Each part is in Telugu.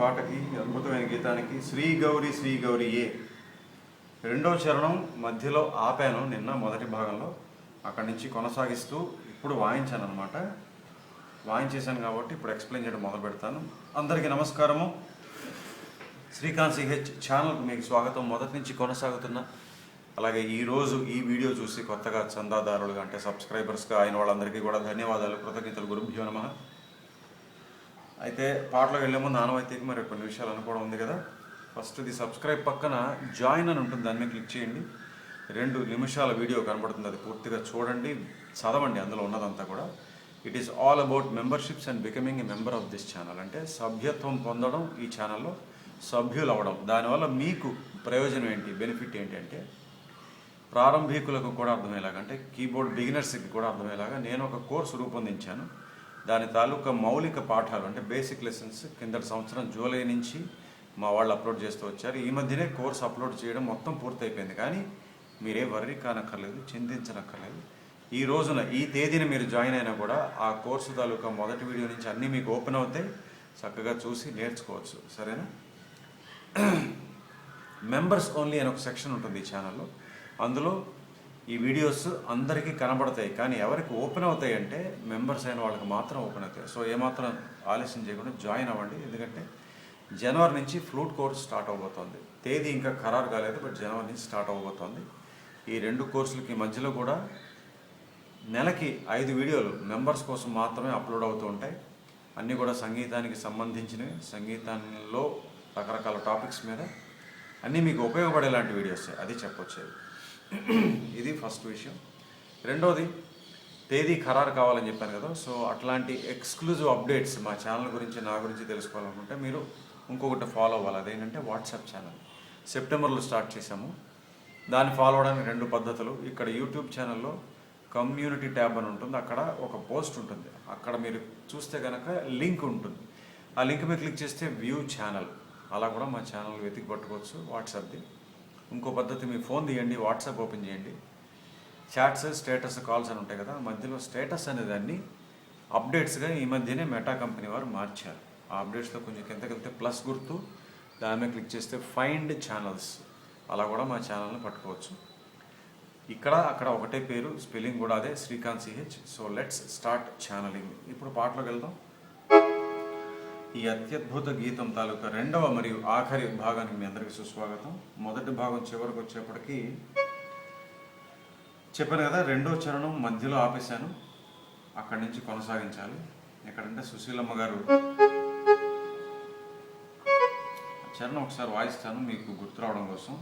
పాటకి, అద్భుతమైన గీతానికి శ్రీ గౌరి శ్రీ గౌరి ఏ రెండో చరణం మధ్యలో ఆపాను నిన్న మొదటి భాగంలో. అక్కడి నుంచి కొనసాగిస్తూ ఇప్పుడు వాయించాను అనమాట. వాయించేశాను కాబట్టి ఇప్పుడు ఎక్స్ప్లెయిన్ చేయడం మొదలు పెడతాను. అందరికీ నమస్కారము. శ్రీకాంత్ ch ఛానల్కి మీకు స్వాగతం. మొదటి నుంచి కొనసాగుతున్న, అలాగే ఈరోజు ఈ వీడియో చూసి కొత్తగా చందాదారులుగా అంటే సబ్స్క్రైబర్స్గా అయిన వాళ్ళందరికీ కూడా ధన్యవాదాలు, కృతజ్ఞతలు. గురుభ్యో నమః. అయితే పాటలోకి వెళ్ళే ముందు ఆనవాయితీకి మరి కొన్ని విషయాలు అనుకోవడం ఉంది కదా. ఫస్ట్ ఇది సబ్స్క్రైబ్ పక్కన జాయిన్ అని ఉంటుంది, దాని మీద క్లిక్ చేయండి. 2 నిమిషాల వీడియో కనబడుతుంది, అది పూర్తిగా చూడండి, చదవండి, అందులో ఉన్నదంతా కూడా. It is all about memberships and becoming a member of this channel. అంటే సభ్యత్వం పొందడం, ఈ ఛానల్లో సభ్యులు అవ్వడం. దానివల్ల మీకు ప్రయోజనం ఏంటి, బెనిఫిట్ ఏంటి అంటే, ప్రారంభికులకు కూడా అర్థమయ్యేలాగా, అంటే కీబోర్డ్ బిగినర్స్కి కూడా అర్థమయ్యేలాగా నేను ఒక కోర్సు రూపొందించాను. దాని తాలూకా మౌలిక పాఠాలు అంటే బేసిక్ లెసన్స్ కిందటి సంవత్సరం జూలై నుంచి మా వాళ్ళు అప్లోడ్ చేస్తూ వచ్చారు. ఈ మధ్యనే కోర్సు అప్లోడ్ చేయడం మొత్తం పూర్తయిపోయింది. కానీ మీరే వర్రీ కానక్కర్లేదు, చింతించనక్కర్లేదు. ఈ రోజున ఈ తేదీన మీరు జాయిన్ అయినా కూడా ఆ కోర్సు తాలూకా మొదటి వీడియో నుంచి అన్నీ మీకు ఓపెన్ అవుతాయి, చక్కగా చూసి నేర్చుకోవచ్చు. సరేనా? మెంబర్స్ ఓన్లీ అని ఒక సెక్షన్ ఉంటుంది ఈ ఛానల్లో. అందులో ఈ వీడియోస్ అందరికీ కనబడతాయి, కానీ ఎవరికి ఓపెన్ అవుతాయి అంటే మెంబర్స్ అయిన వాళ్ళకి మాత్రం ఓపెన్ అవుతాయి. సో ఏమాత్రం ఆలస్యం చేయకుండా జాయిన్ అవ్వండి. ఎందుకంటే జనవరి నుంచి ఫ్లూట్ కోర్స్ స్టార్ట్ అవబోతోంది. తేదీ ఇంకా ఖరారు కాలేదు, బట్ జనవరి నుంచి స్టార్ట్ అవబోతోంది. ఈ 2 కోర్సులకి మధ్యలో కూడా నెలకి 5 వీడియోలు మెంబర్స్ కోసం మాత్రమే అప్లోడ్ అవుతూ ఉంటాయి. అన్నీ కూడా సంగీతానికి సంబంధించినవి, సంగీతంలో రకరకాల టాపిక్స్ మీద అన్నీ మీకు ఉపయోగపడేలాంటి వీడియోస్, అది చెప్పొచ్చేది. ఇది ఫస్ట్ విషయం. రెండోది, తేదీ ఖరారు కావాలని చెప్పాను కదా. సో అట్లాంటి ఎక్స్క్లూజివ్ అప్డేట్స్ మా ఛానల్ గురించి, నా గురించి తెలుసుకోవాలనుకుంటే మీరు ఇంకొకటి ఫాలో అవ్వాలి. అదేంటంటే వాట్సాప్ ఛానల్. సెప్టెంబర్లో స్టార్ట్ చేశాము. దాన్ని ఫాలో అవడానికి 2 పద్ధతులు. ఇక్కడ యూట్యూబ్ ఛానల్లో కమ్యూనిటీ ట్యాబ్ అని ఉంటుంది, అక్కడ ఒక పోస్ట్ ఉంటుంది. అక్కడ మీరు చూస్తే కనుక లింక్ ఉంటుంది. ఆ లింక్ మీద క్లిక్ చేస్తే వ్యూ ఛానల్, అలా కూడా మా ఛానల్ వెతికి పట్టుకోవచ్చు వాట్సాప్ది. ఇంకో పద్ధతి, మీ ఫోన్ తీయండి, వాట్సాప్ ఓపెన్ చేయండి. చాట్స్, స్టేటస్, కాల్స్ అని ఉంటాయి కదా, మధ్యలో స్టేటస్ అనే దాన్ని అప్డేట్స్గా ఈ మధ్యనే మెటా కంపెనీ వారు మార్చారు. ఆ అప్డేట్స్లో కొంచెం కిందకి వెళ్తే ప్లస్ గుర్తు, దాని మీద క్లిక్ చేస్తే ఫైండ్ ఛానల్స్, అలా కూడా మా ఛానల్ని పట్టుకోవచ్చు. ఇక్కడ అక్కడ ఒకటే పేరు, స్పెల్లింగ్ కూడా అదే, Srikanth ch. So let's start channelling. ఇప్పుడు పాటలోకి వెళ్దాం. ఈ అత్యద్భుత గీతం తాలూకా 2వ మరియు ఆఖరి భాగానికి మీ అందరికీ సుస్వాగతం. మొదటి భాగం చివరికి వచ్చేప్పటికీ చెప్పాను కదా, 2వ చరణం మధ్యలో ఆపేశాను, అక్కడి నుంచి కొనసాగించాలి. ఎక్కడంటే సుశీలమ్మ గారు చరణం ఒకసారి వాయిస్తాను మీకు గుర్తు రావడం కోసం.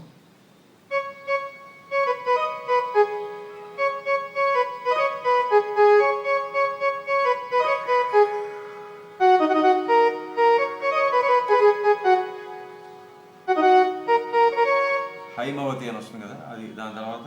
హైమవతి అని వస్తుంది కదా, అది. దాని తర్వాత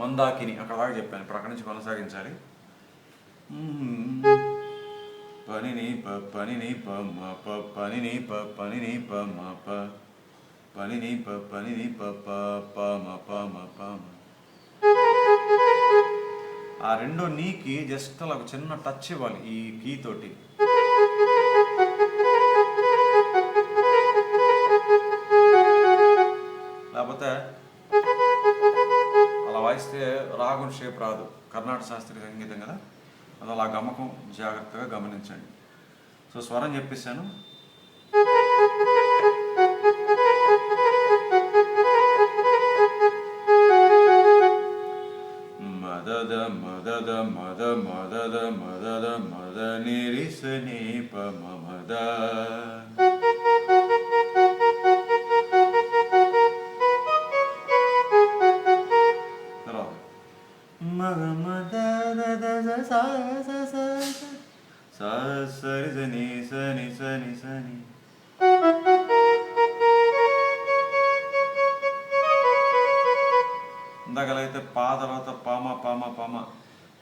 మందాకిని, అక్కడ దాకా చెప్పాను. ఇప్పుడు అక్కడి నుంచి కొనసాగించాలి. పనిని ప పనిని ప మ ప పనిని ప పనిని ప మ ప పనిని ప పనిని ప ప ప మ ప మ ప మ. ఆ 2 నీకి జస్ట్ అలా ఒక చిన్న టచ్ ఇవ్వాలి ఈ కీ తోటి. లేకపోతే అలా వాయిస్తే రాగం షేప్ రాదు. కర్ణాటక శాస్త్రీయ సంగీతం కదా, అది అలా గమకం జాగ్రత్తగా గమనించండి. సో స్వరం చెప్పేశాను. మదద మదద మద మదద మదద మద నిరిసని ప మద. తర్వాత మగ మద సరి సని సని సని సని. ఇందాకలైతే పా తర్వాత పామ పామ పామ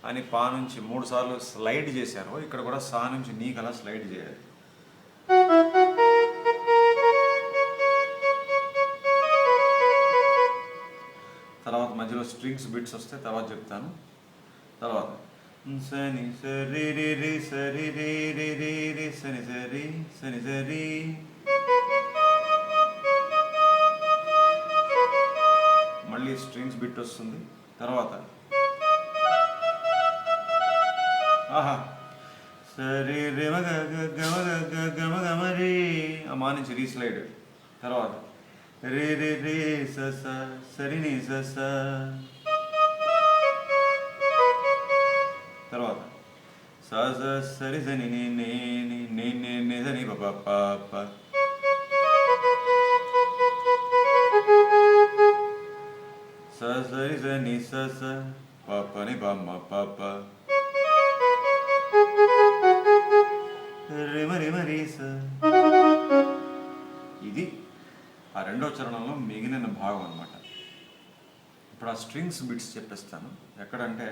అని పా నుంచి 3 సార్లు స్లైడ్ చేశారు. ఇక్కడ కూడా సా నుంచి నీకు అలా స్లైడ్ చేయాలి. అందులో స్ట్రింగ్స్ బిట్స్ వస్తే తర్వాత చెప్తాను. తర్వాత సని సరి రి రి సరి రి రి రి రి సని సరి సని సరి, మళ్ళీ స్ట్రింగ్స్ బిట్ వస్తుంది. తర్వాత ఆహా సరి రి మ గమ గమ గమ రి, మా నుంచి రీస్లైడ్. తర్వాత రి రి రి స స సరి ని స స, తర్వాత స స సరి సని ని ని ని ని ని సని ప ప ప, స సరి సని స స ప ప ని ప మ ప ప, రి మ రి మ రి స. ఇది ఆ రెండో చరణంలో మిగిలిన భాగం అన్నమాట. ఇప్పుడు ఆ స్ట్రింగ్స్ బిట్స్ చెప్పేస్తాను. ఎక్కడంటే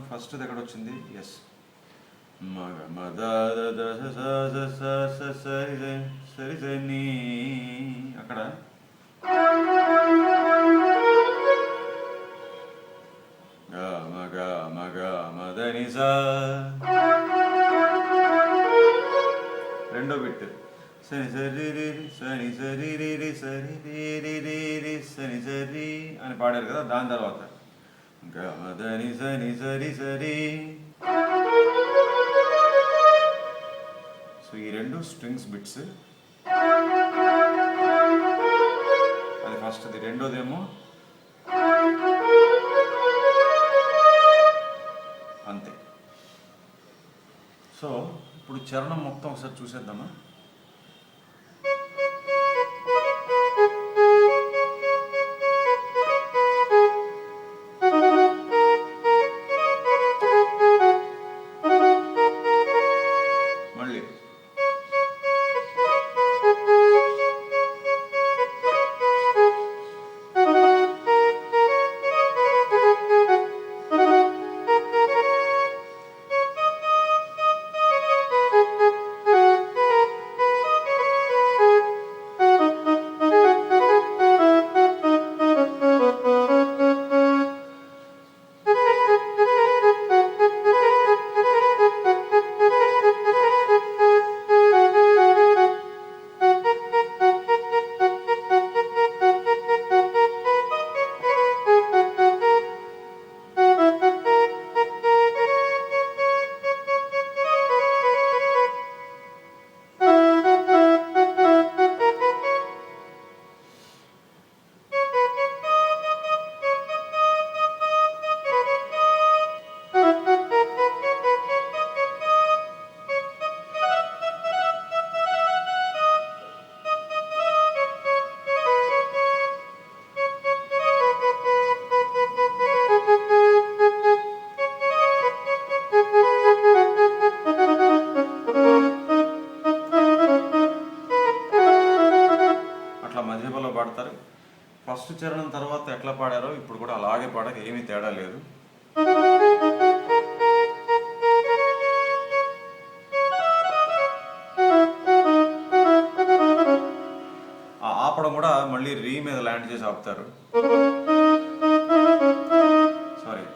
ఫస్ట్ ఎక్కడ వచ్చింది, ఎస్ మగ మద సరి సరి సని, అక్కడ మగ మగ మదని స, రెండో బిట్ సని సరి రి సని సరి రి రి సరి రి రి రి రి సని సరి అని పాడారు కదా. దాని తర్వాత గమదని సని సరి సరి. సో ఈ రెండు స్ట్రింగ్స్ బిట్స్. అది ఫస్ట్ది. రెండోదేమో అంతే. సో ఇప్పుడు చరణం మొత్తం ఒకసారి చూసేద్దామా. మళ్ళీ పాడతారు. ఫస్ట్ చరణం తర్వాత ఎట్లా పాడారో ఇప్పుడు కూడా అలాగే పాడక ఏమీ తేడా లేదు. ఆ ఆపడం కూడా మళ్ళీ రీ మీద ల్యాండ్ చేసి ఆపుతారు. సారీ,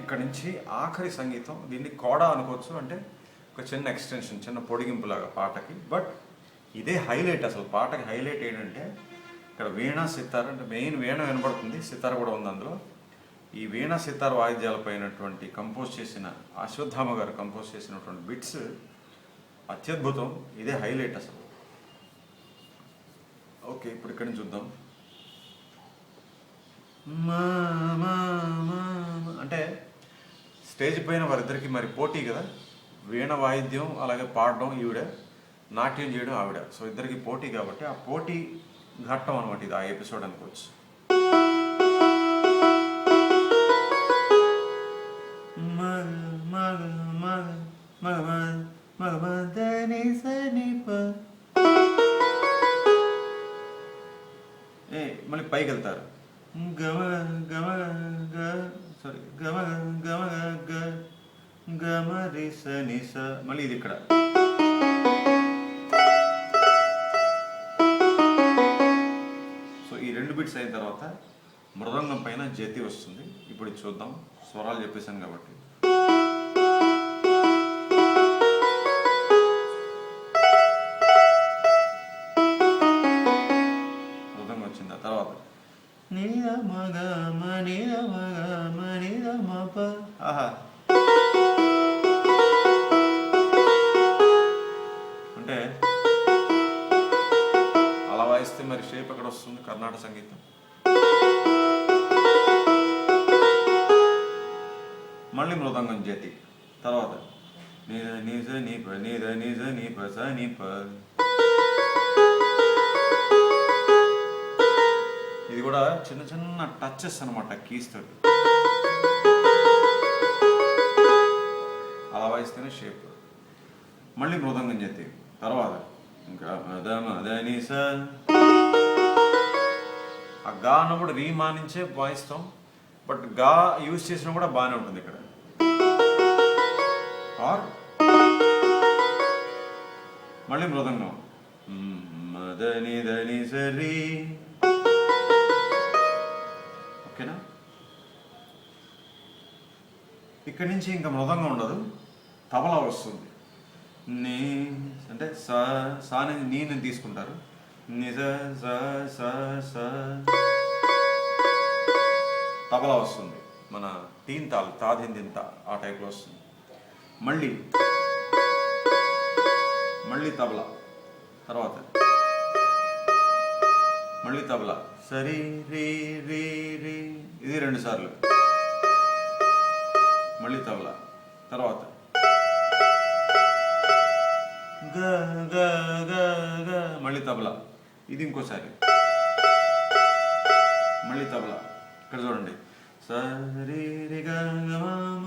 ఇక్కడ నుంచి ఆఖరి సంగీతం. దీన్ని కోడా అనుకోవచ్చు, అంటే ఒక చిన్న ఎక్స్టెన్షన్, చిన్న పొడిగింపులాగా పాటకి. బట్ ఇదే హైలైట్. అసలు పాటకి హైలైట్ ఏంటంటే ఇక్కడ వీణా సితార్, అంటే మెయిన్ వీణ వినపడుతుంది, సితార్ కూడా ఉంది అందులో. ఈ వీణా సితార్ వాయిద్యాలపైనటువంటి కంపోజ్ చేసిన అశ్వత్థామ గారు కంపోజ్ చేసినటువంటి బిట్స్ అత్యద్భుతం. ఇదే హైలైట్ అసలు. ఓకే, ఇప్పుడు ఇక్కడి నుంచి చూద్దాం. అంటే స్టేజ్ పైన వారిద్దరికి మరి పోటీ కదా, వీణ వాయిద్యం అలాగే పాడడం ఈవిడ, నాట్యం చేయడం ఆవిడ. సో ఇద్దరికి పోటీ కాబట్టి ఆ పోటీ ఘట్టం అనమాట ఇది, ఆ ఎపిసోడ్ అనుకోవచ్చు. మళ్ళీ పైకి వెళ్తారు. గమ గమ గ, సారీ, గమ గమ గ గమరి సని స, మళ్ళీ ఇది ఇక్కడ. సో ఈ 2 బిట్స్ అయిన తర్వాత మృదంగం పైన జతి వస్తుంది. ఇప్పుడు ఇది చూద్దాం. స్వరాలు చెప్పేశాను కాబట్టి. మృదంగం వచ్చింది. ఆ తర్వాత నీల మగ మనీల మగ మనీల మప. ఆహా, అంటే అలా వాయిస్తే మరి షేప్ ఎక్కడ వస్తుంది? కర్ణాటక సంగీతం. మళ్ళీ మృదంగం జతి. తర్వాత నిజ నిజ నిప నిజ నిజ నిప స నిప. ఇది కూడా చిన్న చిన్న టచెస్ అనమాట కీస్ తోటి. అలా వాయిస్తేనే షేప్. మళ్ళీ మృదంగం జతి. తర్వాత ఇంకా మదని స. ఆ గా అన్నప్పుడు రీ మానించే వాయిస్తాం, బట్ గా యూజ్ చేసినా కూడా బాగానే ఉంటుంది ఇక్కడ. ఆర్ మళ్ళీ మృదంగం మదని దని సరి. ఓకేనా? ఇక్కడి నుంచి ఇంకా మృదంగం ఉండదు, తబలా వస్తుంది. నీ అంటే సా అనేది నీని తీసుకుంటారు. నిజ స స స. తబలా వస్తుంది, మన తీన్ తాల్ తాదిందింత ఆ టైప్లో వస్తుంది. మళ్ళీ తబలా. తర్వాత మళ్ళీ తబలా సరి రీ రీ రీ. ఇది 2 సార్లు. మళ్ళీ తబలా. తర్వాత గ గ గ గ. మళ్ళీ తబలా. ఇది ఇంకోసారి. మళ్ళీ తబలా. ఇక్కడ చూడండి. సరి రి గ గ మ మ.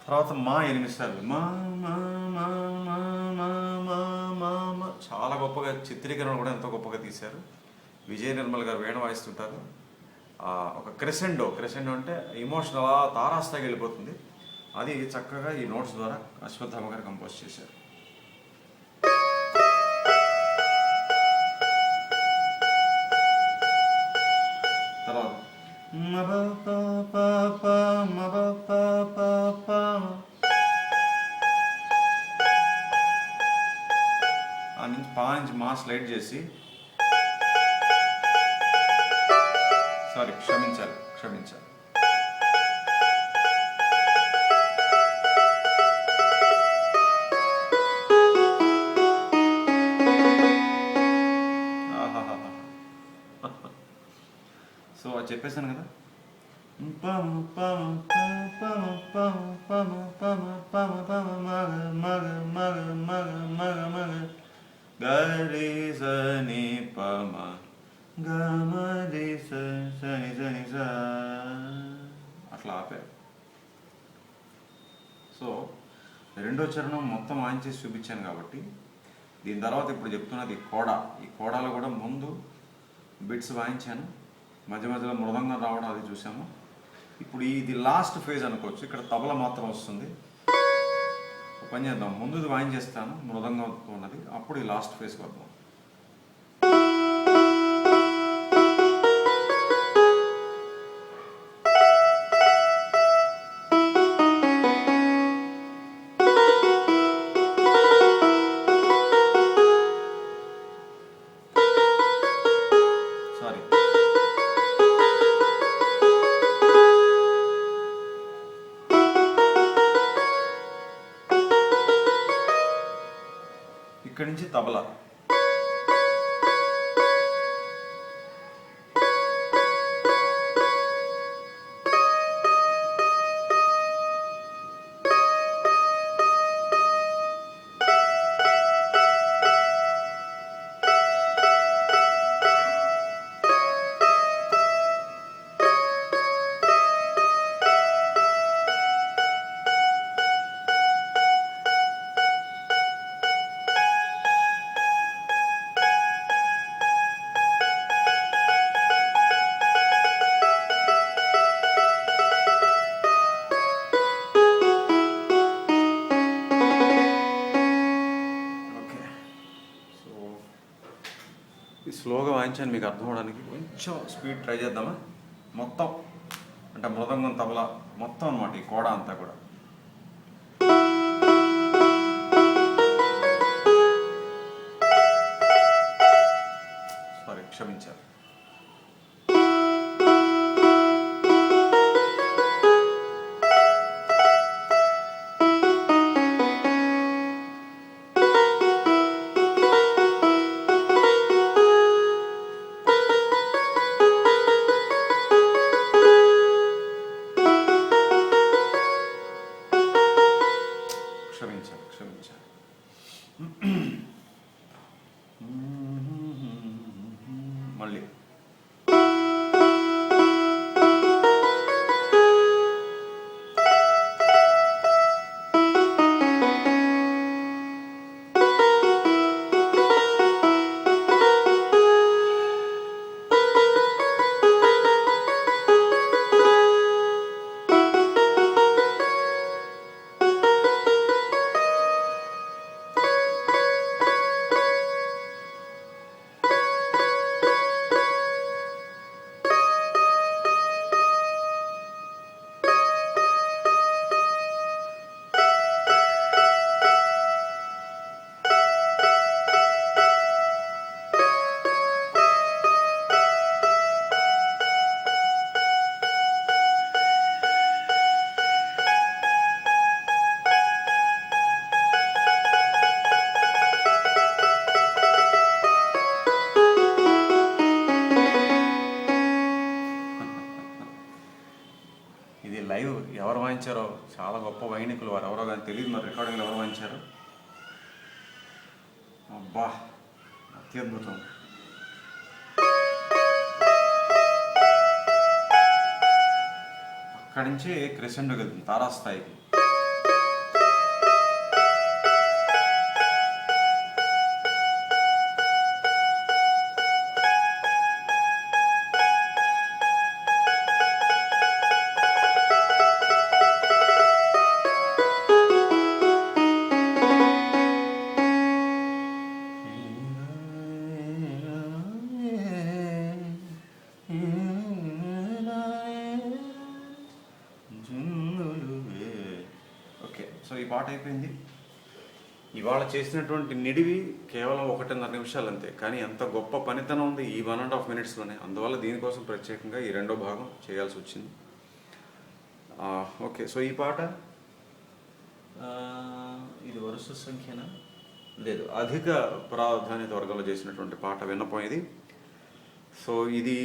తర్వాత మా 8 సార్లు. మా మా మా మా మా మా మా మా. చాలా గొప్పగా చిత్రీకరణ కూడా ఎంతో గొప్పగా తీశారు. విజయ నిర్మల్ గారు వీణ వాయిస్తుంటారు. ఒక క్రెసెండో అంటే ఇమోషనల్ అలా తారాస్థాయికి వెళ్ళిపోతుంది. అది చక్కగా ఈ నోట్స్ ద్వారా అశ్వత్థామ గారు కంపోజ్ చేశారు. తర్వాత ఆ నుంచి పా నుంచి మా స్లైడ్ చేసి, సారీ క్షమించాలి. సో అది చెప్పేశాను కదా. గరి సని పమ గమరి సని సని స. అట్లా ఆపారు. సో 2వ చరణం మొత్తం ఆన్ చేసి చూపించాను కాబట్టి దీని తర్వాత ఇప్పుడు చెప్తున్నది కోడా. ఈ కోడాలో కూడా ముందు బిట్స్ వాయించాను, మధ్య మధ్యలో మృదంగం రావడం అది చూసాము. ఇప్పుడు ఇది లాస్ట్ ఫేజ్ అనుకోవచ్చు. ఇక్కడ తబల మాత్రం వస్తుంది. పని చేద్దాం, ముందుది వాయించేస్తాను మృదంగం ఉన్నది, అప్పుడు ఈ లాస్ట్ ఫేజ్కి వద్దాం. ఇక్కడి నుంచి తబలా. వాయించాను మీకు అర్థం అవడానికి. కొంచెం స్పీడ్ ట్రై చేద్దామా? మొత్తం అంటే మృదంగం, తబలా మొత్తం అనమాట, ఈ కోడ అంతా కూడా. సారీ, క్షమించారు. క్షమించారు. మళ్ళీ ఇది లైవ్ ఎవరు వాయించారో, చాలా గొప్ప వైణికులు వారు, ఎవరో కానీ తెలియదు మరి రికార్డింగ్లో ఎవరు వాయించారు. అబ్బా, అత్యద్భుతం. అక్కడి నుంచి క్రెసెండోకి వెళ్తుంది, తారాస్థాయికి. ఓకే, సో ఈ పాట అయిపోయింది. ఇవాళ చేసినటువంటి నిడివి కేవలం 1.5 నిమిషాలు అంతే, కానీ ఎంత గొప్ప పనితనం ఉంది ఈ 1.5 మినిట్స్లోనే. అందువల్ల దీనికోసం ప్రత్యేకంగా ఈ రెండో భాగం చేయాల్సి వచ్చింది. ఓకే, సో ఈ పాట ఇది వరుస సంఖ్యనా? లేదు, అధిక ప్రాధాన్యత వర్గంలో చేసినటువంటి పాట విన్నపం ఇది. సో ఇది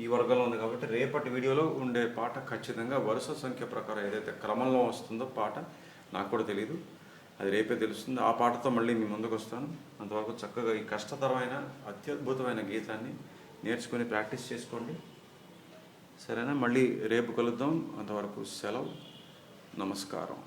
ఈ వర్గంలో ఉంది కాబట్టి రేపటి వీడియోలో ఉండే పాట ఖచ్చితంగా వరుస సంఖ్య ప్రకారం ఏదైతే క్రమంలో వస్తుందో పాట, నాకు కూడా తెలియదు, అది రేపే తెలుస్తుంది. ఆ పాటతో మళ్ళీ మీ ముందుకు వస్తాను. అంతవరకు చక్కగా ఈ కష్టతరమైన అత్యద్భుతమైన గీతాన్ని నేర్చుకుని ప్రాక్టీస్ చేసుకోండి, సరేనా? మళ్ళీ రేపు కలుద్దాం. అంతవరకు సెలవు, నమస్కారం.